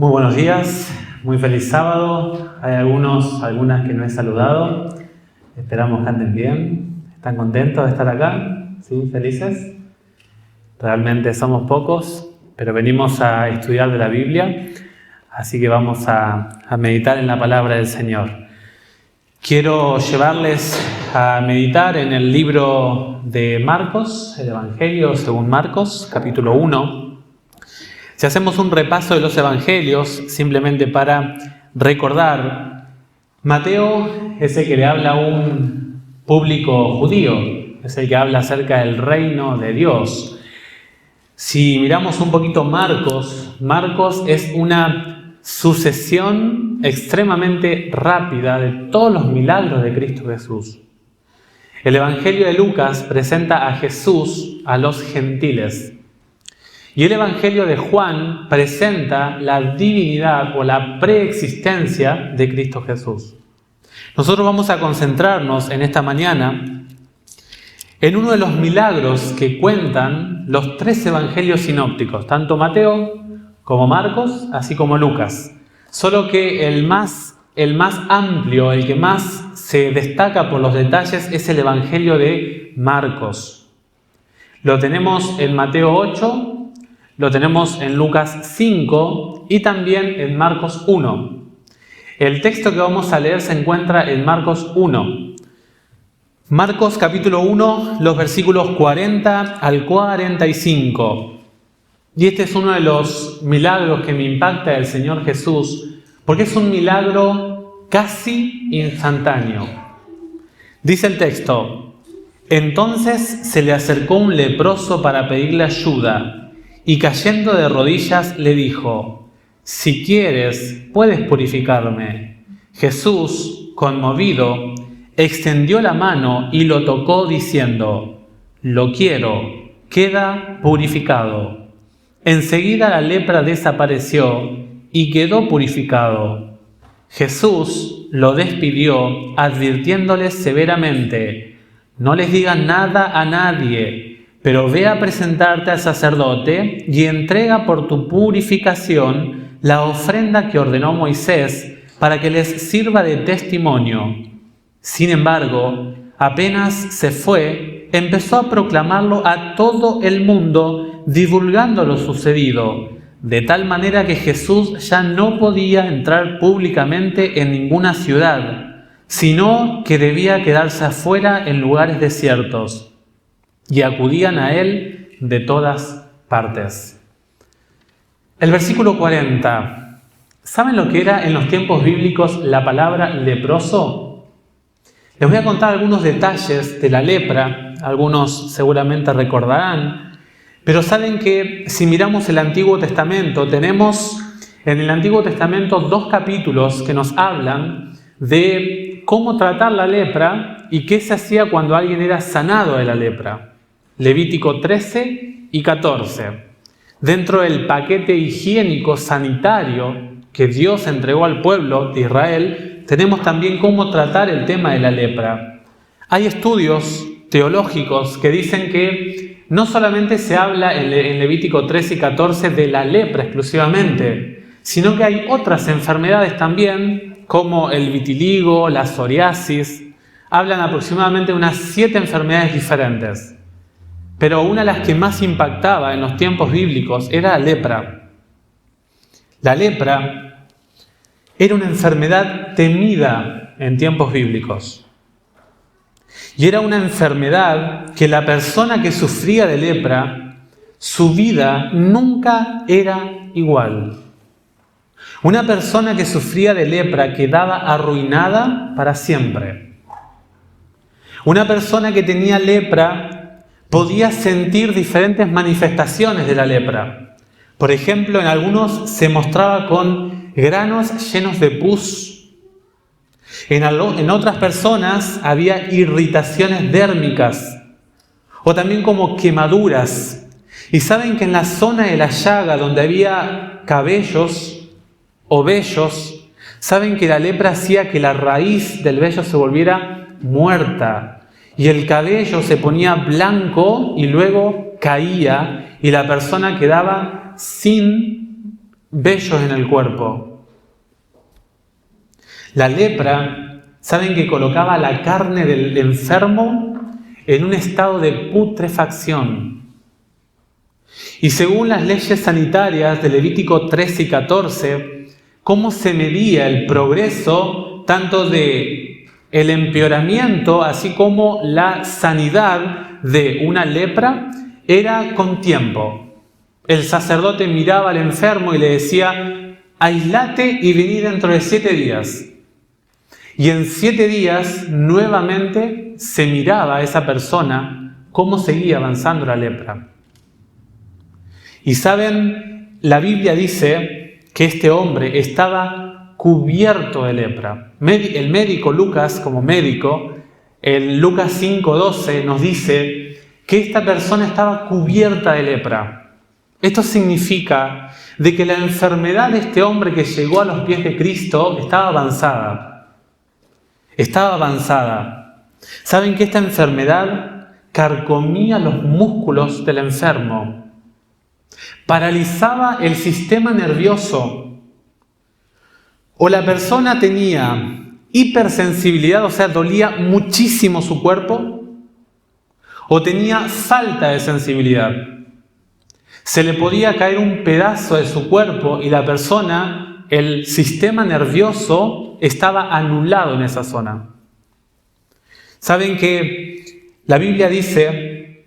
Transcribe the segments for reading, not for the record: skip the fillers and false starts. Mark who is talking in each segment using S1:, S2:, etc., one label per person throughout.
S1: Muy buenos días, muy feliz sábado. Hay algunas que no he saludado. Esperamos que anden bien. ¿Están contentos de estar acá? ¿Sí? ¿Felices? Realmente somos pocos, pero venimos a estudiar de la Biblia, así que vamos a meditar en la palabra del Señor. Quiero llevarles a meditar en el libro de Marcos, el Evangelio según Marcos, capítulo 1. Si hacemos un repaso de los evangelios, simplemente para recordar, Mateo es el que le habla a un público judío, es el que habla acerca del reino de Dios. Si miramos un poquito Marcos es una sucesión extremadamente rápida de todos los milagros de Cristo Jesús. El Evangelio de Lucas presenta a Jesús a los gentiles. Y el Evangelio de Juan presenta la divinidad o la preexistencia de Cristo Jesús. Nosotros vamos a concentrarnos en esta mañana en uno de los milagros que cuentan los tres evangelios sinópticos, tanto Mateo como Marcos, así como Lucas. Solo que el más amplio, el que más se destaca por los detalles, es el Evangelio de Marcos. Lo tenemos en Mateo 8, lo tenemos en Lucas 5 y también en Marcos 1. El texto que vamos a leer se encuentra en Marcos 1. Marcos capítulo 1, los versículos 40 al 45. Y este es uno de los milagros que me impacta del Señor Jesús, porque es un milagro casi instantáneo. Dice el texto: entonces se le acercó un leproso para pedirle ayuda, y cayendo de rodillas le dijo: si quieres, puedes purificarme. Jesús, conmovido, extendió la mano y lo tocó diciendo: lo quiero, queda purificado. Enseguida la lepra desapareció y quedó purificado. Jesús lo despidió, advirtiéndoles severamente: no les digas nada a nadie, pero ve a presentarte al sacerdote y entrega por tu purificación la ofrenda que ordenó Moisés para que les sirva de testimonio. Sin embargo, apenas se fue, empezó a proclamarlo a todo el mundo, divulgando lo sucedido, de tal manera que Jesús ya no podía entrar públicamente en ninguna ciudad, sino que debía quedarse afuera en lugares desiertos. Y acudían a él de todas partes. El versículo 40. ¿Saben lo que era en los tiempos bíblicos la palabra leproso? Les voy a contar algunos detalles de la lepra. Algunos seguramente recordarán. Pero saben que si miramos el Antiguo Testamento, tenemos en el Antiguo Testamento 2 capítulos que nos hablan de cómo tratar la lepra y qué se hacía cuando alguien era sanado de la lepra. Levítico 13 y 14. Dentro del paquete higiénico sanitario que Dios entregó al pueblo de Israel, tenemos también cómo tratar el tema de la lepra. Hay estudios teológicos que dicen que no solamente se habla en Levítico 13 y 14 de la lepra exclusivamente, sino que hay otras enfermedades también, como el vitiligo, la psoriasis. Hablan aproximadamente de unas 7 enfermedades diferentes. Pero una de las que más impactaba en los tiempos bíblicos era la lepra. La lepra era una enfermedad temida en tiempos bíblicos. Y era una enfermedad que la persona que sufría de lepra, su vida nunca era igual. Una persona que sufría de lepra quedaba arruinada para siempre. Una persona que tenía lepra podía sentir diferentes manifestaciones de la lepra. Por ejemplo, en algunos se mostraba con granos llenos de pus. En otras personas había irritaciones dérmicas o también como quemaduras. Y saben que en la zona de la llaga donde había cabellos o vellos, saben que la lepra hacía que la raíz del vello se volviera muerta. Y el cabello se ponía blanco y luego caía y la persona quedaba sin vellos en el cuerpo. La lepra, ¿saben que colocaba la carne del enfermo en un estado de putrefacción? Y según las leyes sanitarias de Levítico 13 y 14, ¿cómo se medía el progreso tanto de el empeoramiento así como la sanidad de una lepra? Era con tiempo. El sacerdote miraba al enfermo y le decía: aislate y vení dentro de 7 días. Y en 7 días nuevamente se miraba a esa persona cómo seguía avanzando la lepra. Y saben, la Biblia dice que este hombre estaba cubierto de lepra. El médico Lucas, como médico, en Lucas 5:12 nos dice que esta persona estaba cubierta de lepra. Esto significa de que la enfermedad de este hombre que llegó a los pies de Cristo estaba avanzada. Estaba avanzada. ¿Saben que esta enfermedad carcomía los músculos del enfermo? Paralizaba el sistema nervioso. O la persona tenía hipersensibilidad, o sea, dolía muchísimo su cuerpo, o tenía falta de sensibilidad. Se le podía caer un pedazo de su cuerpo y la persona, el sistema nervioso estaba anulado en esa zona. Saben que la Biblia dice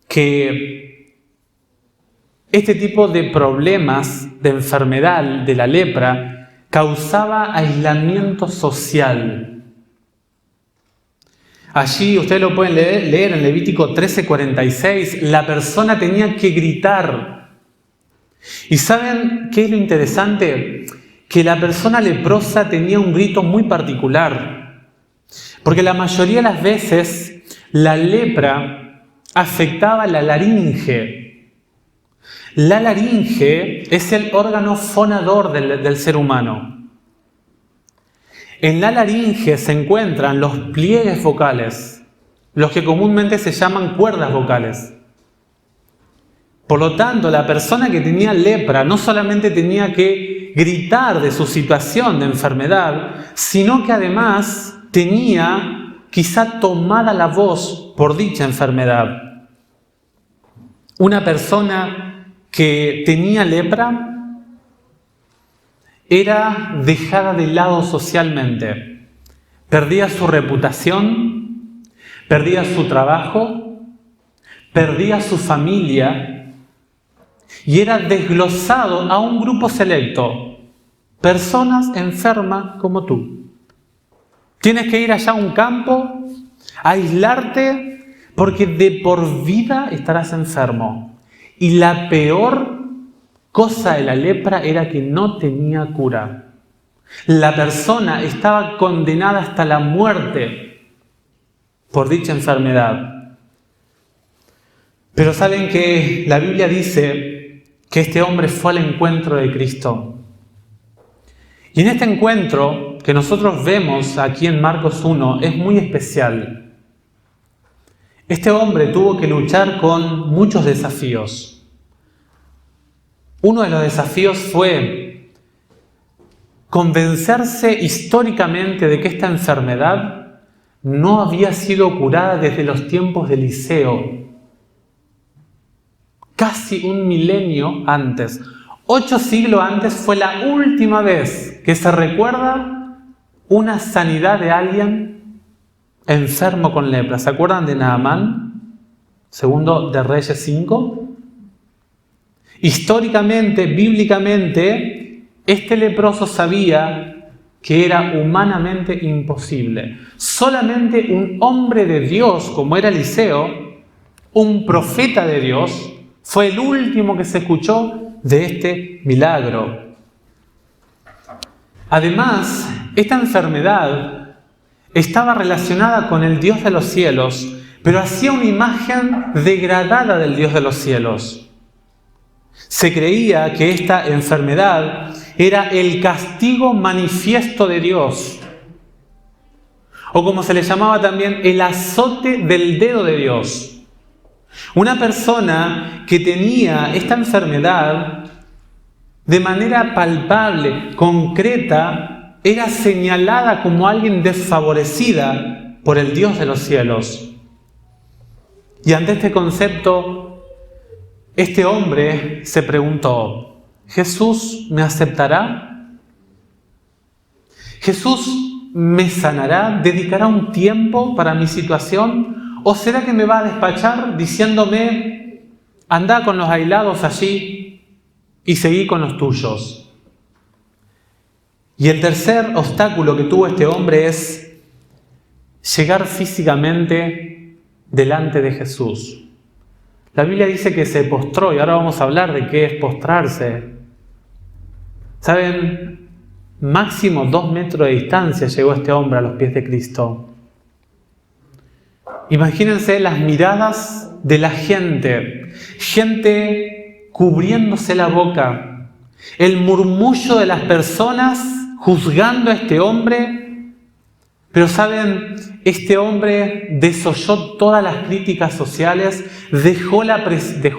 S1: que este tipo de problemas de enfermedad de la lepra causaba aislamiento social. Allí ustedes lo pueden leer en Levítico 13:46, la persona tenía que gritar. ¿Y saben qué es lo interesante? Que la persona leprosa tenía un grito muy particular. Porque la mayoría de las veces la lepra afectaba la laringe. La laringe es el órgano fonador del ser humano. En la laringe se encuentran los pliegues vocales, los que comúnmente se llaman cuerdas vocales. Por lo tanto, la persona que tenía lepra no solamente tenía que gritar de su situación de enfermedad, sino que además tenía quizá tomada la voz por dicha enfermedad. Una persona que tenía lepra era dejada de lado socialmente. Perdía su reputación, perdía su trabajo, perdía su familia y era desglosado a un grupo selecto. Personas enfermas como tú. Tienes que ir allá a un campo, a aislarte, porque de por vida estarás enfermo. Y la peor cosa de la lepra era que no tenía cura. La persona estaba condenada hasta la muerte por dicha enfermedad. Pero saben que la Biblia dice que este hombre fue al encuentro de Cristo. Y en este encuentro que nosotros vemos aquí en Marcos 1 es muy especial. Este hombre tuvo que luchar con muchos desafíos. Uno de los desafíos fue convencerse históricamente de que esta enfermedad no había sido curada desde los tiempos de Eliseo. Casi un milenio antes. 8 siglos antes fue la última vez que se recuerda una sanidad de alguien enfermo con lepra. ¿Se acuerdan de Naamán? Segundo de Reyes 5. Históricamente, bíblicamente, este leproso sabía que era humanamente imposible. Solamente un hombre de Dios, como era Eliseo, un profeta de Dios, fue el último que se escuchó de este milagro. Además, esta enfermedad estaba relacionada con el Dios de los cielos, pero hacía una imagen degradada del Dios de los cielos. Se creía que esta enfermedad era el castigo manifiesto de Dios, o como se le llamaba también, el azote del dedo de Dios. Una persona que tenía esta enfermedad de manera palpable, concreta, era señalada como alguien desfavorecida por el Dios de los cielos. Y ante este concepto, este hombre se preguntó: ¿Jesús me aceptará? ¿Jesús me sanará? ¿Dedicará un tiempo para mi situación? ¿O será que me va a despachar diciéndome: anda con los aislados allí y seguí con los tuyos? Y el tercer obstáculo que tuvo este hombre es llegar físicamente delante de Jesús. La Biblia dice que se postró, y ahora vamos a hablar de qué es postrarse. ¿Saben? Máximo 2 metros de distancia llegó este hombre a los pies de Cristo. Imagínense las miradas de la gente cubriéndose la boca, el murmullo de las personas juzgando a este hombre. Pero ¿saben? Este hombre desoyó todas las críticas sociales, dejó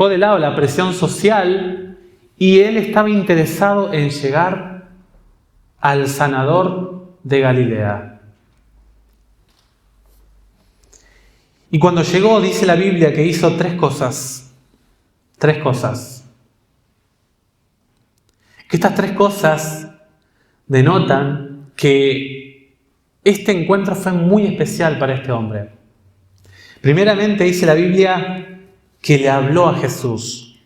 S1: de lado la presión social, y él estaba interesado en llegar al sanador de Galilea. Y cuando llegó, dice la Biblia que hizo 3 cosas. 3 cosas. Que estas 3 cosas denotan que este encuentro fue muy especial para este hombre. Primeramente dice la Biblia que le habló a Jesús.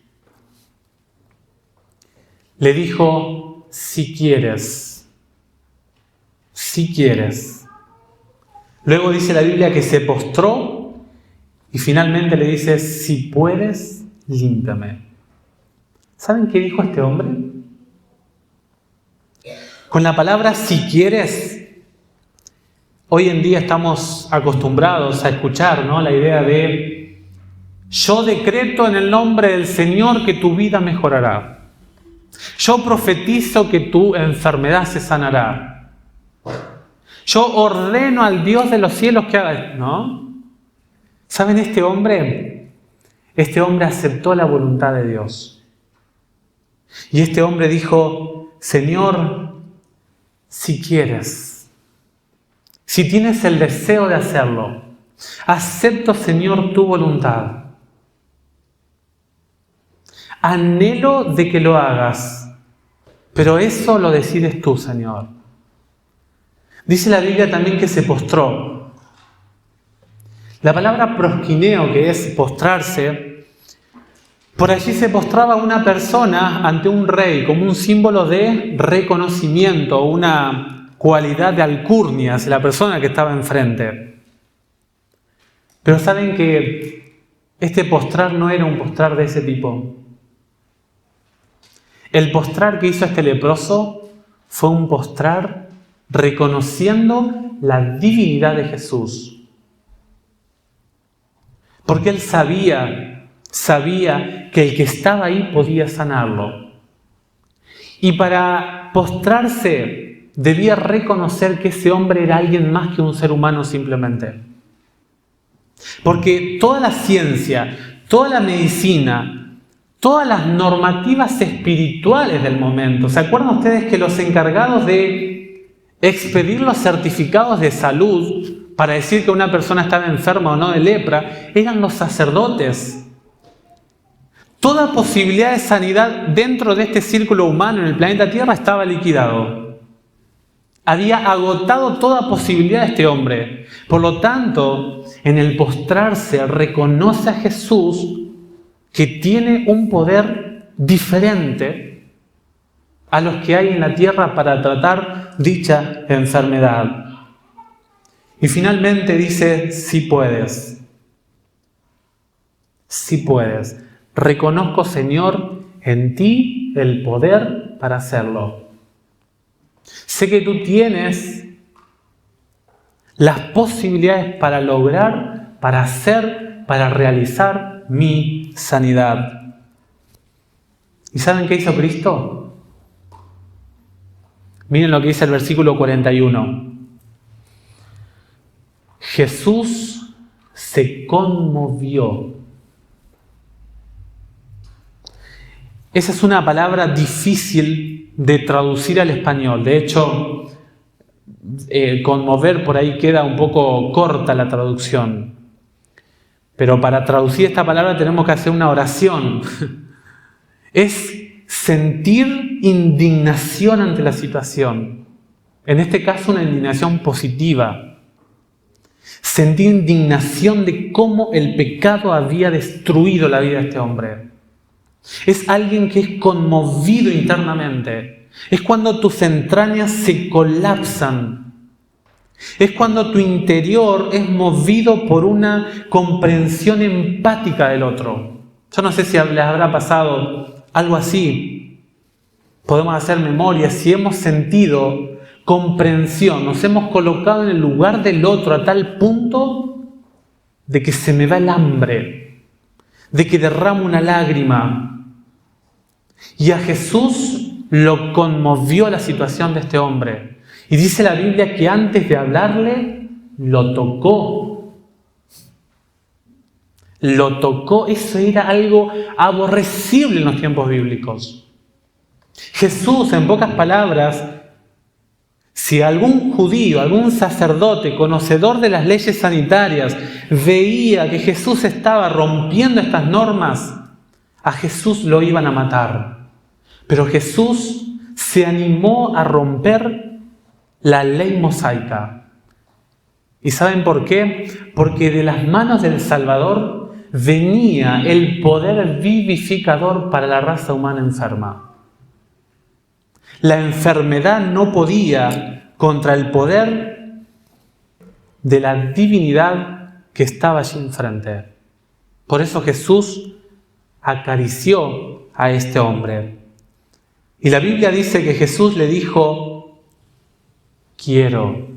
S1: Le dijo: si quieres. Si quieres. Luego dice la Biblia que se postró y finalmente le dice: si puedes, límpiame. ¿Saben qué dijo este hombre? Con la palabra si quieres, hoy en día estamos acostumbrados a escuchar, ¿no?, la idea de: yo decreto en el nombre del Señor que tu vida mejorará. Yo profetizo que tu enfermedad se sanará. Yo ordeno al Dios de los cielos que haga, ¿no? ¿Saben? Este hombre aceptó la voluntad de Dios. Y este hombre dijo: Señor, si quieres, si tienes el deseo de hacerlo, acepto, Señor, tu voluntad. Anhelo de que lo hagas, pero eso lo decides tú, Señor. Dice la Biblia también que se postró. La palabra proskineo, que es postrarse, por allí se postraba una persona ante un rey como un símbolo de reconocimiento, una cualidad de alcurnia hacia la persona que estaba enfrente. Pero saben que este postrar no era un postrar de ese tipo. El postrar que hizo este leproso fue un postrar reconociendo la divinidad de Jesús. Porque él sabía que el que estaba ahí podía sanarlo. Y para postrarse debía reconocer que ese hombre era alguien más que un ser humano simplemente. Porque toda la ciencia, toda la medicina, todas las normativas espirituales del momento, ¿se acuerdan ustedes que los encargados de expedir los certificados de salud para decir que una persona estaba enferma o no de lepra eran los sacerdotes? Toda posibilidad de sanidad dentro de este círculo humano en el planeta Tierra estaba liquidado. Había agotado toda posibilidad de este hombre. Por lo tanto, en el postrarse reconoce a Jesús que tiene un poder diferente a los que hay en la tierra para tratar dicha enfermedad. Y finalmente dice: si puedes. Si puedes. Reconozco, Señor, en ti el poder para hacerlo. Sé que tú tienes las posibilidades para lograr, para hacer, para realizar mi sanidad. ¿Y saben qué hizo Cristo? Miren lo que dice el versículo 41. Jesús se conmovió. esa es una palabra difícil de traducir al español. De hecho, conmover por ahí queda un poco corta la traducción. Pero para traducir esta palabra tenemos que hacer una oración. Es sentir indignación ante la situación. En este caso, una indignación positiva. Sentir indignación de cómo el pecado había destruido la vida de este hombre. Es alguien que es conmovido internamente. Es cuando tus entrañas se colapsan. Es cuando tu interior es movido por una comprensión empática del otro. Yo no sé si les habrá pasado algo así. Podemos hacer memoria si hemos sentido comprensión, nos hemos colocado en el lugar del otro a tal punto de que se me va el hambre, de que derramo una lágrima. Y a Jesús lo conmovió la situación de este hombre. Y dice la Biblia que antes de hablarle, lo tocó. Lo tocó, eso era algo aborrecible en los tiempos bíblicos. Jesús, en pocas palabras, si algún judío, algún sacerdote, conocedor de las leyes sanitarias, veía que Jesús estaba rompiendo estas normas, a Jesús lo iban a matar. Pero Jesús se animó a romper la ley mosaica. ¿Y saben por qué? Porque de las manos del Salvador venía el poder vivificador para la raza humana enferma. La enfermedad no podía contra el poder de la divinidad que estaba allí enfrente. Por eso Jesús acarició a este hombre. Y la Biblia dice que Jesús le dijo: quiero.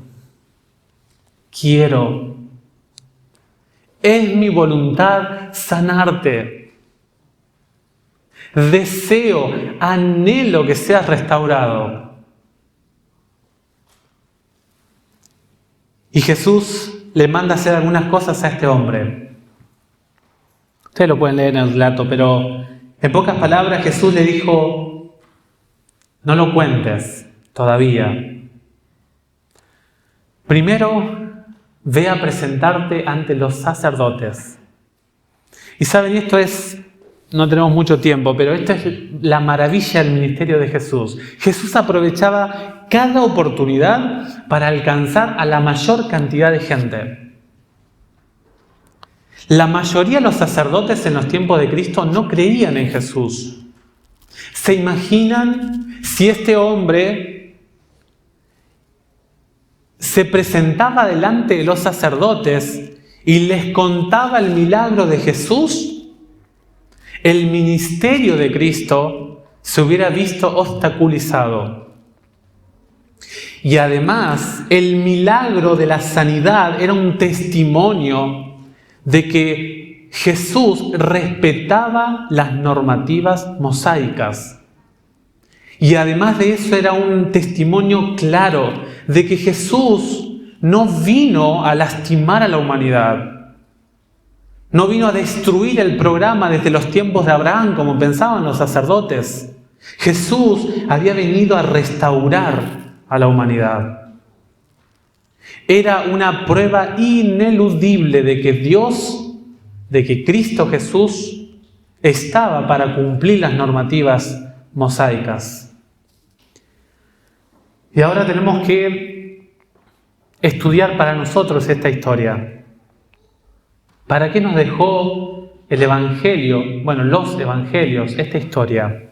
S1: Es mi voluntad sanarte. Deseo, anhelo que seas restaurado. Y Jesús le manda a hacer algunas cosas a este hombre. Ustedes lo pueden leer en el relato, pero en pocas palabras Jesús le dijo: no lo cuentes todavía. Primero, ve a presentarte ante los sacerdotes. Y saben, no tenemos mucho tiempo, pero esta es la maravilla del ministerio de Jesús. Jesús aprovechaba cada oportunidad para alcanzar a la mayor cantidad de gente. La mayoría de los sacerdotes en los tiempos de Cristo no creían en Jesús. ¿Se imaginan si este hombre se presentaba delante de los sacerdotes y les contaba el milagro de Jesús? El ministerio de Cristo se hubiera visto obstaculizado. Y además, el milagro de la sanidad era un testimonio de que Jesús respetaba las normativas mosaicas. Y además de eso, era un testimonio claro de que Jesús no vino a lastimar a la humanidad. No vino a destruir el programa desde los tiempos de Abraham, como pensaban los sacerdotes. Jesús había venido a restaurar a la humanidad. Era una prueba ineludible de que Dios, de que Cristo Jesús, estaba para cumplir las normativas mosaicas. Y ahora tenemos que estudiar para nosotros esta historia. ¿Para qué nos dejó el Evangelio, los Evangelios, esta historia?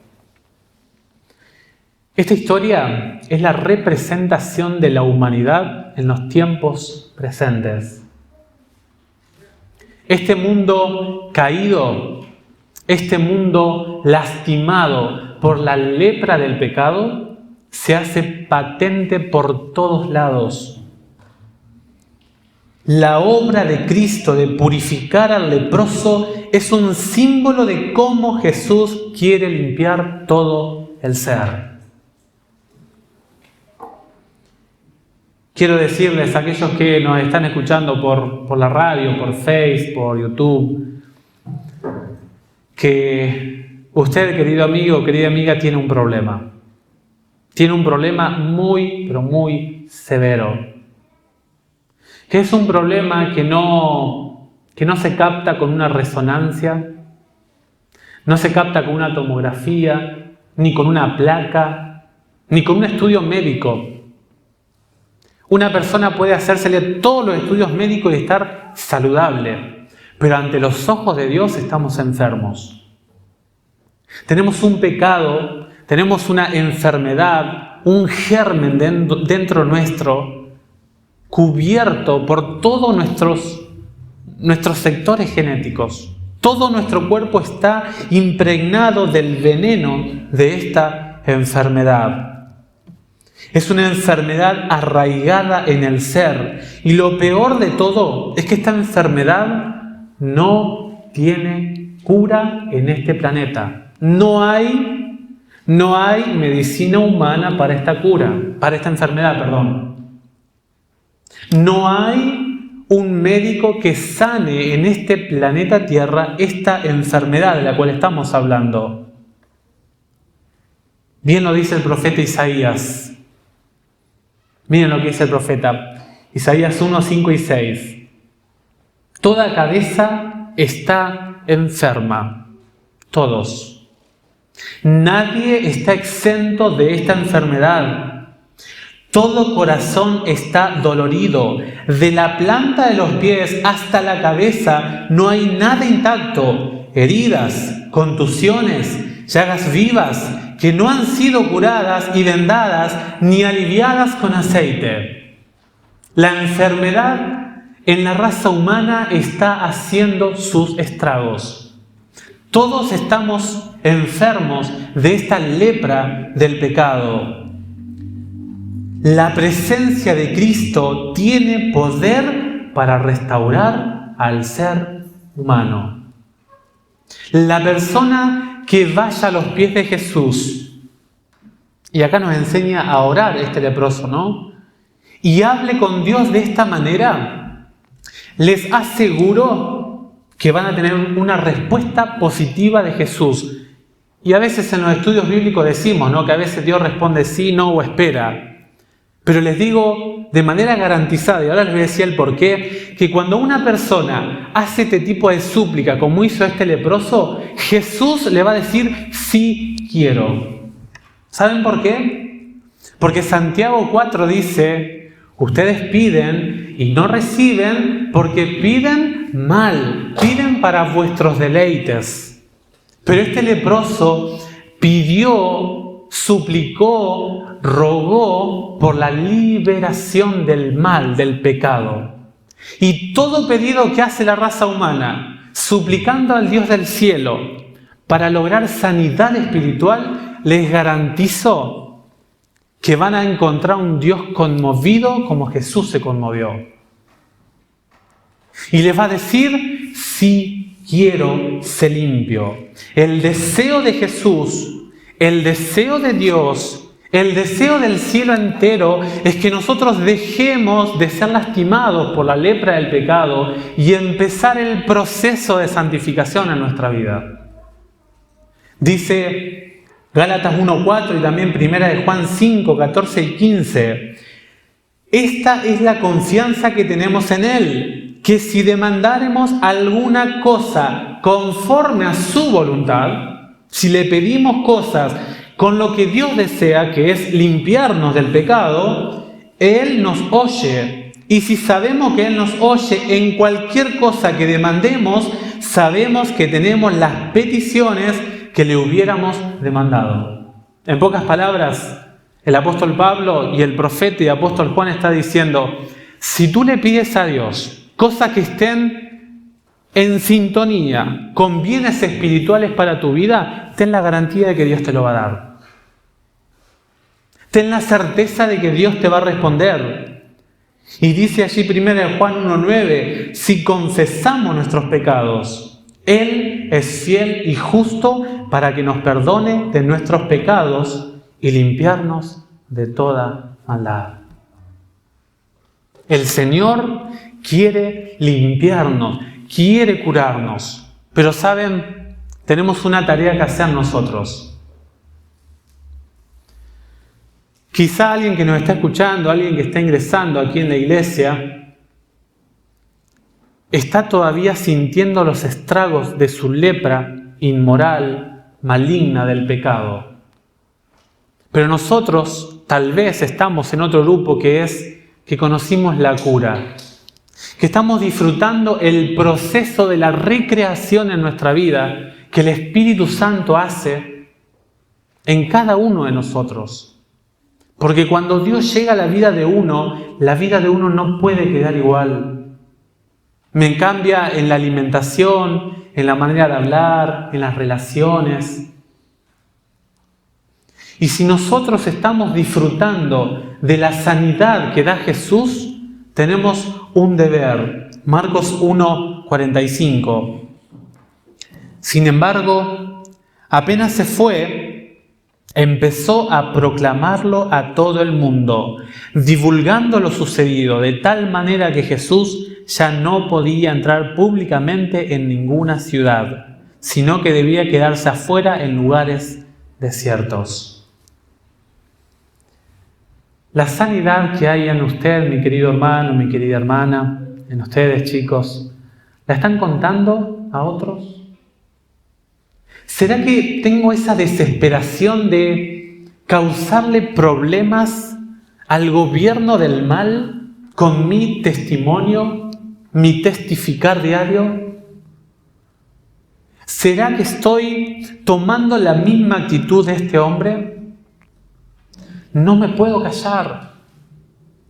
S1: Esta historia es la representación de la humanidad en los tiempos presentes. Este mundo caído, este mundo lastimado por la lepra del pecado, se hace patente por todos lados. La obra de Cristo de purificar al leproso es un símbolo de cómo Jesús quiere limpiar todo el ser. Quiero decirles a aquellos que nos están escuchando por la radio, por Facebook, por YouTube, que usted, querido amigo, querida amiga, tiene un problema. Tiene un problema muy, pero muy severo. Que es un problema que no se capta con una resonancia, no se capta con una tomografía, ni con una placa, ni con un estudio médico. Una persona puede hacérsele todos los estudios médicos y estar saludable, pero ante los ojos de Dios estamos enfermos. Tenemos un pecado, tenemos una enfermedad, un germen dentro nuestro, cubierto por todos nuestros sectores genéticos. Todo nuestro cuerpo está impregnado del veneno de esta enfermedad. Es una enfermedad arraigada en el ser. Y lo peor de todo es que esta enfermedad no tiene cura en este planeta. No hay medicina humana para esta enfermedad, perdón. No hay un médico que sane en este planeta Tierra esta enfermedad de la cual estamos hablando. Bien lo dice el profeta Isaías. Miren lo que dice el profeta. Isaías 1, 5 y 6. Toda cabeza está enferma. Todos. Nadie está exento de esta enfermedad. Todo corazón está dolorido. De la planta de los pies hasta la cabeza no hay nada intacto. Heridas, contusiones, llagas vivas que no han sido curadas y vendadas ni aliviadas con aceite. La enfermedad en la raza humana está haciendo sus estragos. Todos estamos enfermos de esta lepra del pecado. La presencia de Cristo tiene poder para restaurar al ser humano. La persona que vaya a los pies de Jesús, y acá nos enseña a orar este leproso, ¿no? Y hable con Dios de esta manera, les aseguro que van a tener una respuesta positiva de Jesús. Y a veces en los estudios bíblicos decimos, ¿no?, que a veces Dios responde sí, no o espera. Pero les digo de manera garantizada, y ahora les voy a decir el porqué, que cuando una persona hace este tipo de súplica, como hizo este leproso, Jesús le va a decir, sí quiero. ¿Saben por qué? Porque Santiago 4 dice, ustedes piden y no reciben porque piden mal, piden para vuestros deleites. Pero este leproso pidió, suplicó, rogó por la liberación del mal, del pecado. Y todo pedido que hace la raza humana, suplicando al Dios del cielo para lograr sanidad espiritual, les garantizo que van a encontrar un Dios conmovido como Jesús se conmovió. Y les va a decir, sí quiero, sé limpio. El deseo de Jesús, el deseo de Dios, el deseo del cielo entero es que nosotros dejemos de ser lastimados por la lepra del pecado y empezar el proceso de santificación en nuestra vida. Dice Gálatas 1:4 y también 1 de Juan 5, 14 y 15. Esta es la confianza que tenemos en Él, que si demandáremos alguna cosa conforme a su voluntad, si le pedimos cosas con lo que Dios desea, que es limpiarnos del pecado, Él nos oye. Y si sabemos que Él nos oye en cualquier cosa que demandemos, sabemos que tenemos las peticiones que le hubiéramos demandado. En pocas palabras, el apóstol Pablo y el profeta y apóstol Juan está diciendo, si tú le pides a Dios cosas que estén en sintonía con bienes espirituales para tu vida, ten la garantía de que Dios te lo va a dar. Ten la certeza de que Dios te va a responder. Y dice allí 1 Juan 1:9, si confesamos nuestros pecados, Él es fiel y justo para que nos perdone de nuestros pecados y limpiarnos de toda maldad. El Señor quiere limpiarnos, quiere curarnos. Pero ¿saben? tenemos una tarea que hacer nosotros. Quizá alguien que nos está escuchando, alguien que está ingresando aquí en la iglesia, está todavía sintiendo los estragos de su lepra inmoral, maligna del pecado. Pero nosotros tal vez estamos en otro grupo que es que conocimos la cura, que estamos disfrutando el proceso de la recreación en nuestra vida que el Espíritu Santo hace en cada uno de nosotros. Porque cuando Dios llega a la vida de uno no puede quedar igual. Me cambia en la alimentación, en la manera de hablar, en las relaciones. Y si nosotros estamos disfrutando de la sanidad que da Jesús, tenemos un deber. Marcos 1:45. Sin embargo, apenas se fue, empezó a proclamarlo a todo el mundo, divulgando lo sucedido, de tal manera que Jesús ya no podía entrar públicamente en ninguna ciudad, sino que debía quedarse afuera en lugares desiertos. La sanidad que hay en usted, mi querido hermano, mi querida hermana, en ustedes, chicos, ¿la están contando a otros? ¿Será que tengo esa desesperación de causarle problemas al gobierno del mal con mi testimonio, mi testificar diario? ¿Será que estoy tomando la misma actitud de este hombre? No me puedo callar.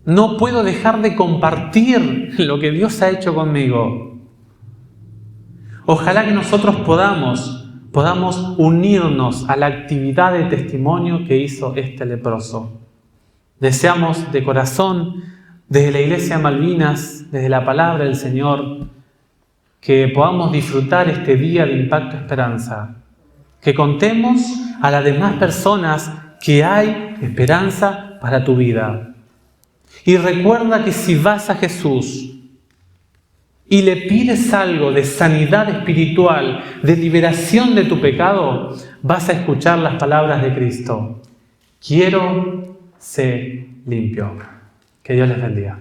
S1: No puedo dejar de compartir lo que Dios ha hecho conmigo. Ojalá que nosotros podamos unirnos a la actividad de testimonio que hizo este leproso. Deseamos de corazón, desde la Iglesia de Malvinas, desde la palabra del Señor, que podamos disfrutar este día de Impacto Esperanza. Que contemos a las demás personas que hay esperanza para tu vida. Y recuerda que si vas a Jesús y le pides algo de sanidad espiritual, de liberación de tu pecado, vas a escuchar las palabras de Cristo. Quiero ser limpio. Que Dios les bendiga.